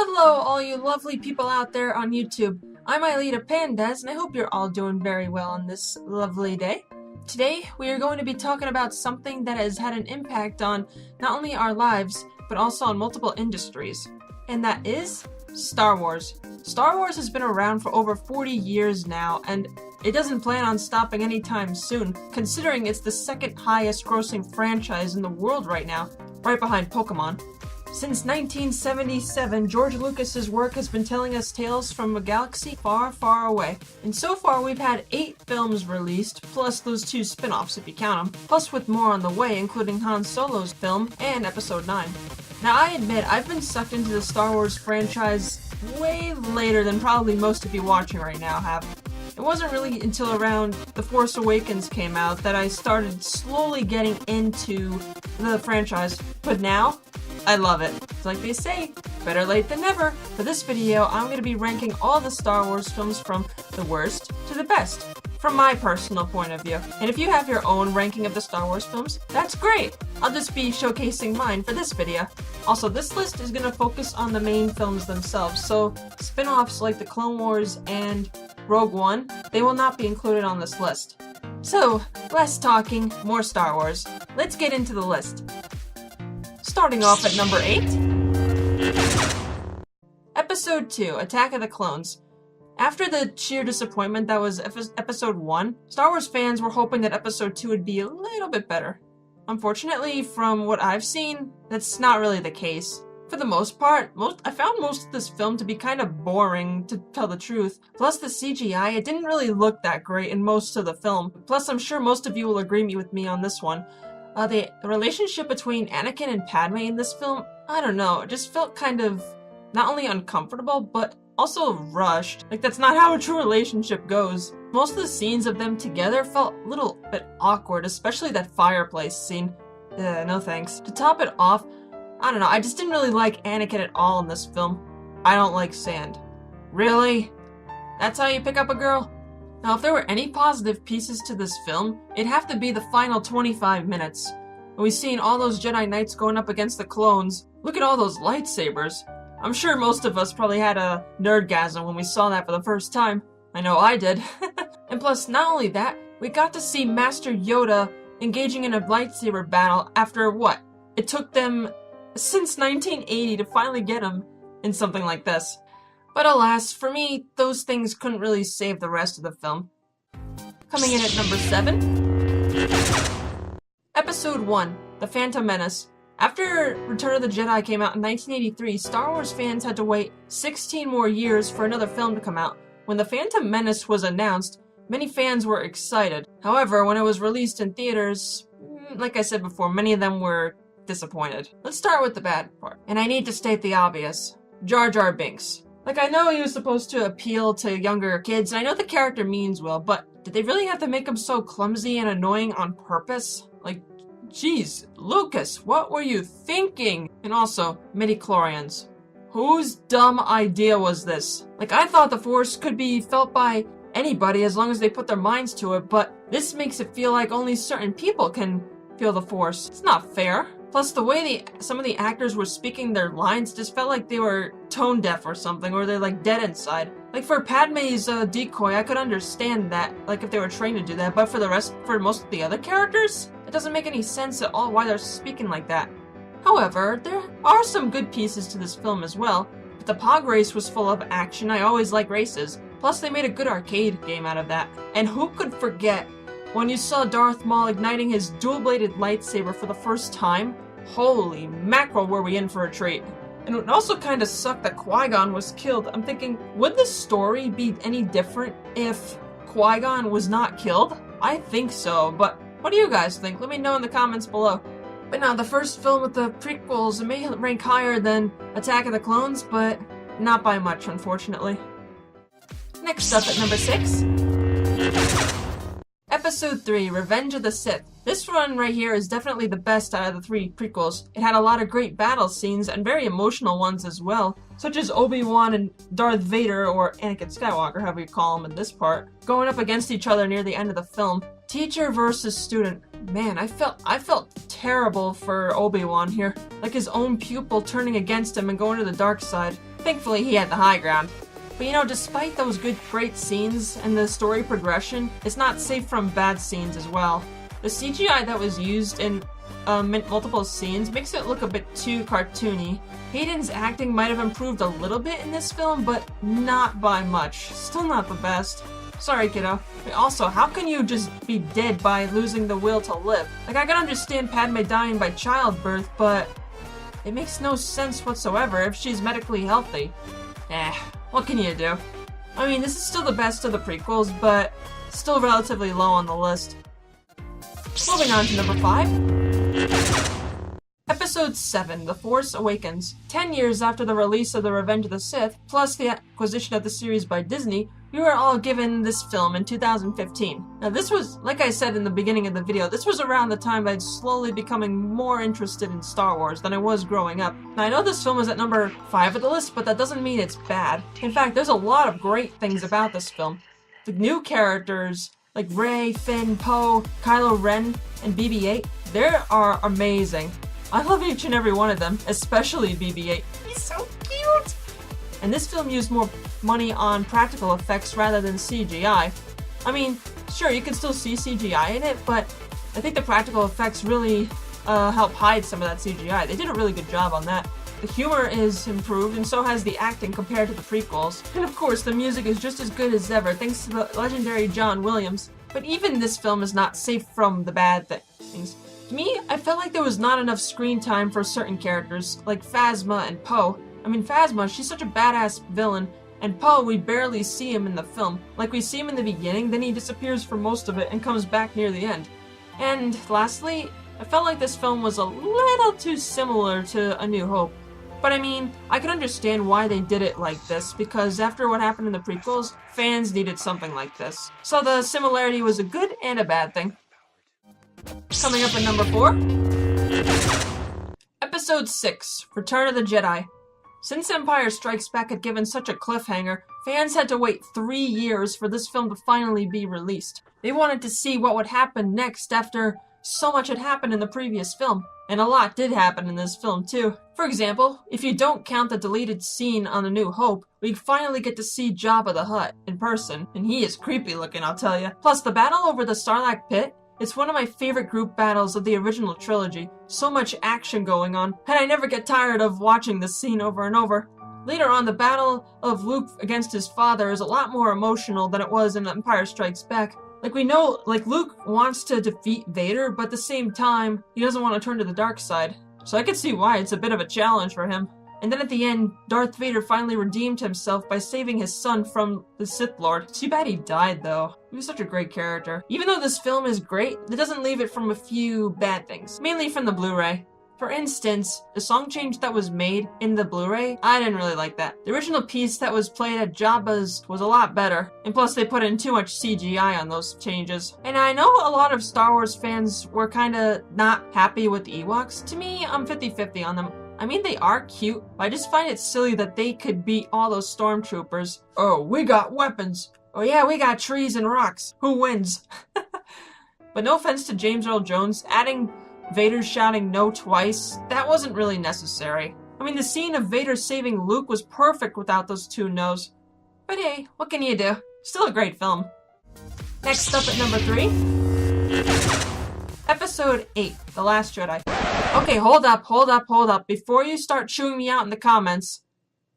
Hello, all you lovely people out there on YouTube. I'm Aelita Pandas, and I hope you're all doing very well on this lovely day. Today, we are going to be talking about something that has had an impact on not only our lives, but also on multiple industries. And that is Star Wars. Star Wars has been around for over 40 years now, and it doesn't plan on stopping anytime soon, considering it's the second highest grossing franchise in the world right now, right behind Pokemon. Since 1977, George Lucas's work has been telling us tales from a galaxy far, far away. And so far we've had 8 films released, plus those 2 spin-offs if you count them, plus with more on the way, including Han Solo's film and Episode 9. Now I admit, I've been sucked into the Star Wars franchise way later than probably most of you watching right now have. It wasn't really until around The Force Awakens came out that I started slowly getting into the franchise, but now, I love it. It's like they say, better late than never. For this video, I'm going to be ranking all the Star Wars films from the worst to the best, from my personal point of view. And if you have your own ranking of the Star Wars films, that's great! I'll just be showcasing mine for this video. Also, this list is going to focus on the main films themselves, so spin-offs like the Clone Wars and Rogue One, they will not be included on this list. So, less talking, more Star Wars. Let's get into the list. Starting off at number 8. Episode 2, Attack of the Clones. After the sheer disappointment that was Episode 1, Star Wars fans were hoping that Episode 2 would be a little bit better. Unfortunately, from what I've seen, that's not really the case. For the most part, I found most of this film to be kind of boring, to tell the truth. Plus the CGI, it didn't really look that great in most of the film. Plus I'm sure most of you will agree with me on this one. The relationship between Anakin and Padme in this film, I don't know, it just felt kind of not only uncomfortable, but also rushed. Like, that's not how a true relationship goes. Most of the scenes of them together felt a little bit awkward, especially that fireplace scene. No thanks. To top it off, I don't know, I just didn't really like Anakin at all in this film. I don't like sand. Really? That's how you pick up a girl? Now, if there were any positive pieces to this film, it'd have to be the final 25 minutes. And we've seen all those Jedi Knights going up against the clones. Look at all those lightsabers. I'm sure most of us probably had a nerdgasm when we saw that for the first time. I know I did. And plus, not only that, we got to see Master Yoda engaging in a lightsaber battle after what? It took them since 1980 to finally get him in something like this. But alas, for me, those things couldn't really save the rest of the film. Coming in at number 7. Episode 1, The Phantom Menace. After Return of the Jedi came out in 1983, Star Wars fans had to wait 16 more years for another film to come out. When The Phantom Menace was announced, many fans were excited. However, when it was released in theaters, like I said before, many of them were disappointed. Let's start with the bad part. And I need to state the obvious. Jar Jar Binks. Like, I know he was supposed to appeal to younger kids, and I know the character means well, but did they really have to make him so clumsy and annoying on purpose? Like, jeez, Lucas, what were you thinking? And also, midichlorians. Whose dumb idea was this? Like, I thought the Force could be felt by anybody as long as they put their minds to it, but this makes it feel like only certain people can feel the Force. It's not fair. Plus, the way some of the actors were speaking their lines just felt like they were tone deaf or something, or they're like dead inside. Like for Padme's decoy, I could understand that, like if they were trained to do that, but for most of the other characters, it doesn't make any sense at all why they're speaking like that. However, there are some good pieces to this film as well. If the Pog race was full of action, I always like races. Plus, they made a good arcade game out of that. And who could forget when you saw Darth Maul igniting his dual-bladed lightsaber for the first time? Holy mackerel, were we in for a treat. And it also kind of sucked that Qui-Gon was killed. I'm thinking, would the story be any different if Qui-Gon was not killed? I think so, but what do you guys think? Let me know in the comments below. But now, the first film with the prequels, it may rank higher than Attack of the Clones, but not by much, unfortunately. Next up at number 6. Episode 3, Revenge of the Sith. This one right here is definitely the best out of the 3 prequels. It had a lot of great battle scenes and very emotional ones as well, such as Obi-Wan and Darth Vader, or Anakin Skywalker, however you call him in this part, going up against each other near the end of the film. Teacher versus student. Man, I felt terrible for Obi-Wan here, like his own pupil turning against him and going to the dark side. Thankfully, he had the high ground. But you know, despite those great scenes and the story progression, it's not safe from bad scenes as well. The CGI that was used in multiple scenes makes it look a bit too cartoony. Hayden's acting might have improved a little bit in this film, but not by much. Still not the best. Sorry, kiddo. Also, how can you just be dead by losing the will to live? Like, I can understand Padme dying by childbirth, but it makes no sense whatsoever if she's medically healthy. What can you do? I mean, this is still the best of the prequels, but still relatively low on the list. Moving on to number 5. Episode 7, The Force Awakens. 10 years after the release of The Revenge of the Sith, plus the acquisition of the series by Disney, we were all given this film in 2015. Now this was, like I said in the beginning of the video, this was around the time I'd slowly becoming more interested in Star Wars than I was growing up. Now I know this film is at number 5 of the list, but that doesn't mean it's bad. In fact, there's a lot of great things about this film. The new characters, like Rey, Finn, Poe, Kylo Ren, and BB-8, they are amazing. I love each and every one of them, especially BB-8. He's so cute! And this film used more money on practical effects rather than CGI. I mean, sure, you can still see CGI in it, but I think the practical effects really help hide some of that CGI. They did a really good job on that. The humor is improved, and so has the acting compared to the prequels. And of course, the music is just as good as ever, thanks to the legendary John Williams. But even this film is not safe from the bad things. To me, I felt like there was not enough screen time for certain characters, like Phasma and Poe. I mean, Phasma, she's such a badass villain, and Poe, we barely see him in the film. Like, we see him in the beginning, then he disappears for most of it and comes back near the end. And lastly, I felt like this film was a little too similar to A New Hope. But I mean, I can understand why they did it like this, because after what happened in the prequels, fans needed something like this. So the similarity was a good and a bad thing. Coming up at number 4. Episode 6, Return of the Jedi. Since Empire Strikes Back had given such a cliffhanger, fans had to wait 3 years for this film to finally be released. They wanted to see what would happen next after so much had happened in the previous film. And a lot did happen in this film too. For example, if you don't count the deleted scene on A New Hope, we finally get to see Jabba the Hutt in person, and he is creepy looking, I'll tell ya. Plus, the battle over the Sarlacc pit, it's one of my favorite group battles of the original trilogy. So much action going on, and I never get tired of watching this scene over and over. Later on, the battle of Luke against his father is a lot more emotional than it was in Empire Strikes Back. Like, we know, like, Luke wants to defeat Vader, but at the same time, he doesn't want to turn to the dark side. So I can see why it's a bit of a challenge for him. And then at the end, Darth Vader finally redeemed himself by saving his son from the Sith Lord. Too bad he died, though. He was such a great character. Even though this film is great, it doesn't leave it from a few bad things. Mainly from the Blu-ray. For instance, the song change that was made in the Blu-ray, I didn't really like that. The original piece that was played at Jabba's was a lot better, and plus they put in too much CGI on those changes. And I know a lot of Star Wars fans were kinda not happy with the Ewoks. To me, I'm 50-50 on them. I mean, they are cute, but I just find it silly that they could beat all those stormtroopers. Oh, we got weapons. Oh yeah, we got trees and rocks. Who wins? But no offense to James Earl Jones, adding Vader shouting no twice, that wasn't really necessary. I mean, the scene of Vader saving Luke was perfect without those two no's. But hey, what can you do? Still a great film. Next up at number 3. Episode 8, The Last Jedi. Okay, hold up. Before you start chewing me out in the comments,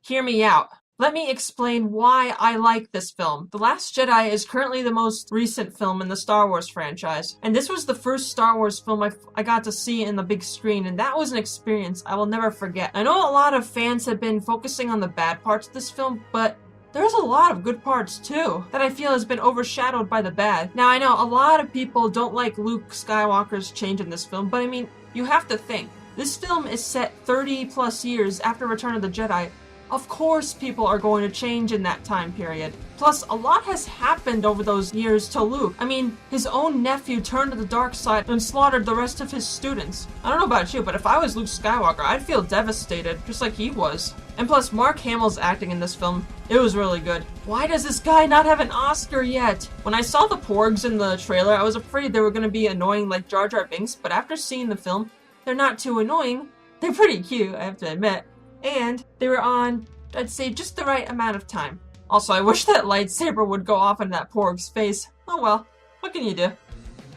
hear me out. Let me explain why I like this film. The Last Jedi is currently the most recent film in the Star Wars franchise. And this was the first Star Wars film I got to see in the big screen, and that was an experience I will never forget. I know a lot of fans have been focusing on the bad parts of this film, but there's a lot of good parts too that I feel has been overshadowed by the bad. Now I know a lot of people don't like Luke Skywalker's change in this film, but I mean, you have to think. This film is set 30 plus years after Return of the Jedi. Of course people are going to change in that time period. Plus, a lot has happened over those years to Luke. I mean, his own nephew turned to the dark side and slaughtered the rest of his students. I don't know about you, but if I was Luke Skywalker, I'd feel devastated, just like he was. And plus, Mark Hamill's acting in this film, it was really good. Why does this guy not have an Oscar yet? When I saw the porgs in the trailer, I was afraid they were going to be annoying like Jar Jar Binks, but after seeing the film, they're not too annoying, they're pretty cute, I have to admit, and they were on, I'd say, just the right amount of time. Also, I wish that lightsaber would go off in that porg's face. Oh well, what can you do?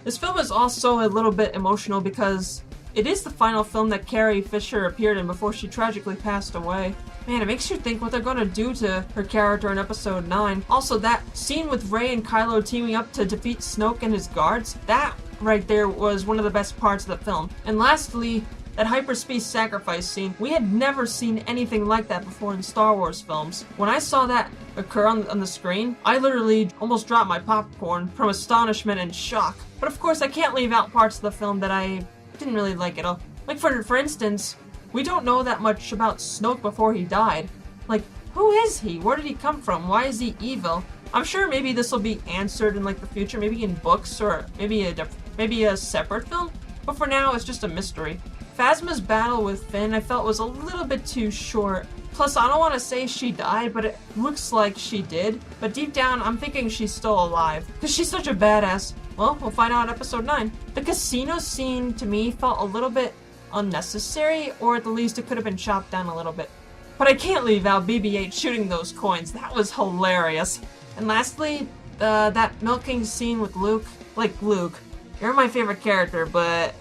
This film is also a little bit emotional because it is the final film that Carrie Fisher appeared in before she tragically passed away. Man, it makes you think what they're gonna do to her character in episode 9. Also, that scene with Rey and Kylo teaming up to defeat Snoke and his guards, that right there was one of the best parts of the film. And lastly, that hyperspace sacrifice scene. We had never seen anything like that before in Star Wars films. When I saw that occur on the screen, I literally almost dropped my popcorn from astonishment and shock. But of course, I can't leave out parts of the film that I didn't really like at all. Like for instance, we don't know that much about Snoke before he died. Like, who is he? Where did he come from? Why is he evil? I'm sure maybe this will be answered in like the future, maybe in books or maybe a separate film. But for now, it's just a mystery. Phasma's battle with Finn I felt was a little bit too short. Plus, I don't want to say she died, but it looks like she did. But deep down, I'm thinking she's still alive. Because she's such a badass. Well, we'll find out in episode 9. The casino scene, to me, felt a little bit unnecessary, or at the least it could have been chopped down a little bit. But I can't leave out BB-8 shooting those coins. That was hilarious. And lastly, that milking scene with Luke. Like, Luke, you're my favorite character, but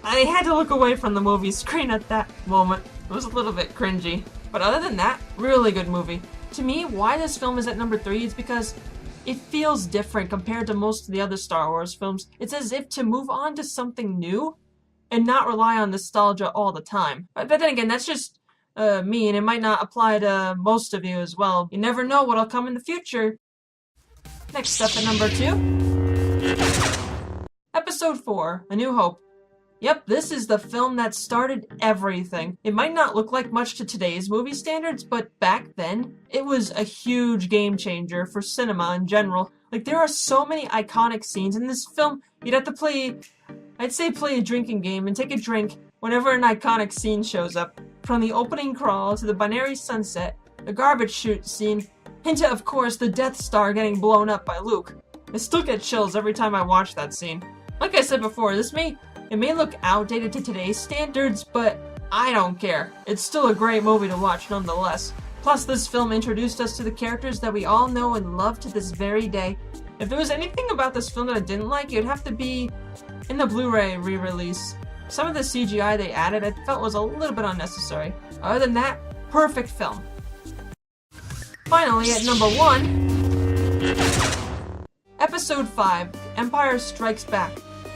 I had to look away from the movie screen at that moment. It was a little bit cringy. But other than that, really good movie. To me, why this film is at number 3 is because it feels different compared to most of the other Star Wars films. It's as if to move on to something new and not rely on nostalgia all the time. But then again, that's just me, and it might not apply to most of you as well. You never know what'll come in the future. Next up at number 2. Episode 4, A New Hope. Yep, this is the film that started everything. It might not look like much to today's movie standards, but back then, it was a huge game changer for cinema in general. Like, there are so many iconic scenes in this film, you'd have to play a drinking game and take a drink whenever an iconic scene shows up. From the opening crawl to the binary sunset, the garbage chute scene, and to, of course, the Death Star getting blown up by Luke. I still get chills every time I watch that scene. Like I said before, it may look outdated to today's standards, but I don't care. It's still a great movie to watch nonetheless. Plus, this film introduced us to the characters that we all know and love to this very day. If there was anything about this film that I didn't like, it would have to be in the Blu-ray re-release. Some of the CGI they added I felt was a little bit unnecessary. Other than that, perfect film. Finally, at number 1, Episode 5, Empire Strikes Back.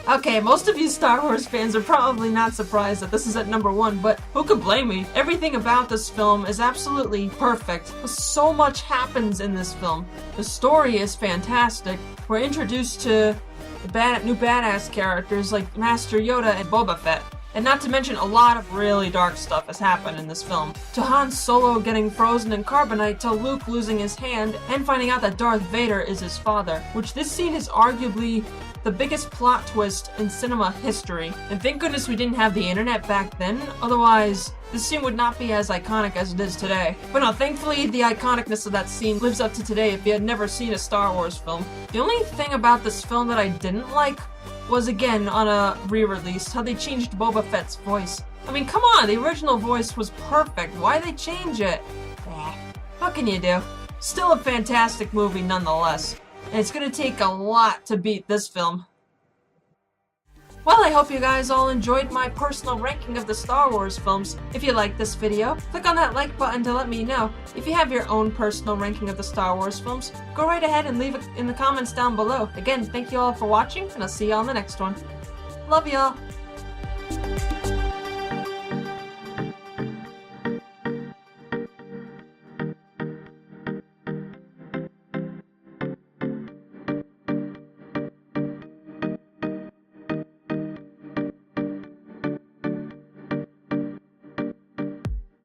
Okay, most of you Star Wars fans are probably not surprised that this is at number 1, but who could blame me? Everything about this film is absolutely perfect. So much happens in this film. The story is fantastic. We're introduced to new badass characters like Master Yoda and Boba Fett. And not to mention, a lot of really dark stuff has happened in this film. To Han Solo getting frozen in carbonite, to Luke losing his hand, and finding out that Darth Vader is his father. Which this scene is arguably the biggest plot twist in cinema history. And thank goodness we didn't have the internet back then, otherwise this scene would not be as iconic as it is today. But no, thankfully the iconicness of that scene lives up to today if you had never seen a Star Wars film. The only thing about this film that I didn't like was, again, on a re-release, how they changed Boba Fett's voice. I mean, come on, the original voice was perfect. Why they change it? What can you do? Still a fantastic movie nonetheless. And it's gonna take a lot to beat this film. Well, I hope you guys all enjoyed my personal ranking of the Star Wars films. If you liked this video, click on that like button to let me know. If you have your own personal ranking of the Star Wars films, go right ahead and leave it in the comments down below. Again, thank you all for watching, and I'll see you on the next one. Love y'all!